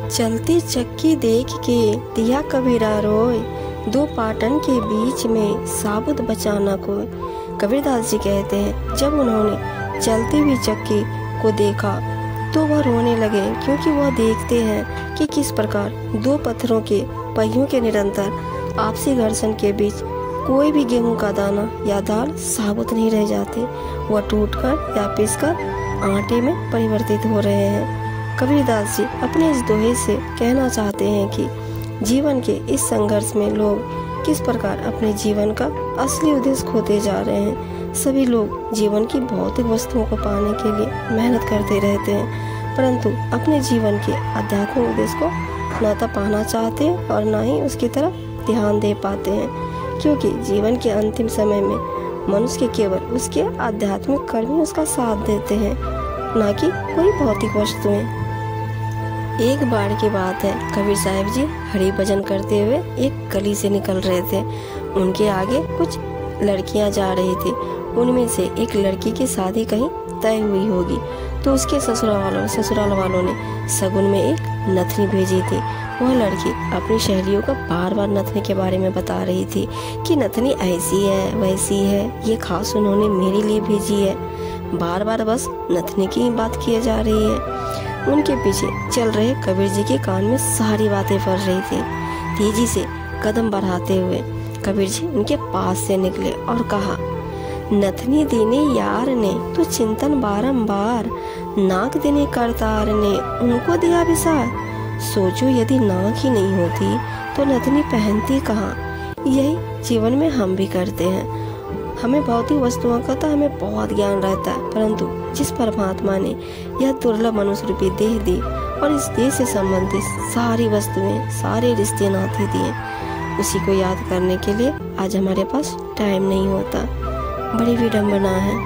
चलती चक्की देख के दिया कबीरा रोए, दो पाटन के बीच में साबुत बचाना कोई। कबीरदास जी कहते हैं जब उन्होंने चलती हुई चक्की को देखा तो वह रोने लगे, क्योंकि वह देखते हैं कि किस प्रकार दो पत्थरों के पहियों के निरंतर आपसी घर्षण के बीच कोई भी गेहूं का दाना या दाल साबुत नहीं रह जाती, वह टूटकर या पिसकर आटे में परिवर्तित हो रहे हैं। कबीरदास जी अपने इस दोहे से कहना चाहते हैं कि जीवन के इस संघर्ष में लोग किस प्रकार अपने जीवन का असली उद्देश्य खोते जा रहे हैं। सभी लोग जीवन की भौतिक वस्तुओं को पाने के लिए मेहनत करते रहते हैं, परंतु अपने जीवन के आध्यात्मिक उद्देश्य को न तो पाना चाहते हैं और न ही उसकी तरफ ध्यान दे पाते हैं, क्योंकि जीवन के अंतिम समय में मनुष्य के केवल उसके आध्यात्मिक कर्म ही उसका साथ देते हैं, न कि कोई भौतिक वस्तुएं। एक बार की बात है, कबीर साहब जी हरि भजन करते हुए एक गली से निकल रहे थे। उनके आगे कुछ लड़कियां जा रही थी। उनमें से एक लड़की की शादी कहीं तय हुई होगी, तो उसके ससुराल वालों ने शगुन में एक नथनी भेजी थी। वह लड़की अपनी सहेलियों को बार बार नथनी के बारे में बता रही थी कि नथनी ऐसी है वैसी है, ये खास उन्होंने मेरे लिए भेजी है। बार बार बस नथनी की बात की जा रही है। उनके पीछे चल रहे कबीर जी के कान में सारी बातें पड़ रही थी। तेजी से कदम बढ़ाते हुए कबीर जी उनके पास से निकले और कहा, नथनी देने यार ने तो चिंतन बारंबार, नाक देने करतार ने उनको दिया विसार। सोचो यदि नाक ही नहीं होती तो नथनी पहनती कहाँ। यही जीवन में हम भी करते हैं। हमें भौतिक वस्तुओं का तो हमें बहुत ज्ञान रहता है, परंतु जिस परमात्मा ने यह दुर्लभ मनुष्य रूपी देह दी और इस देह से संबंधित सारी वस्तुएं, सारे रिश्ते नाते दिए, उसी को याद करने के लिए आज हमारे पास टाइम नहीं होता। बड़ी विडंबना है।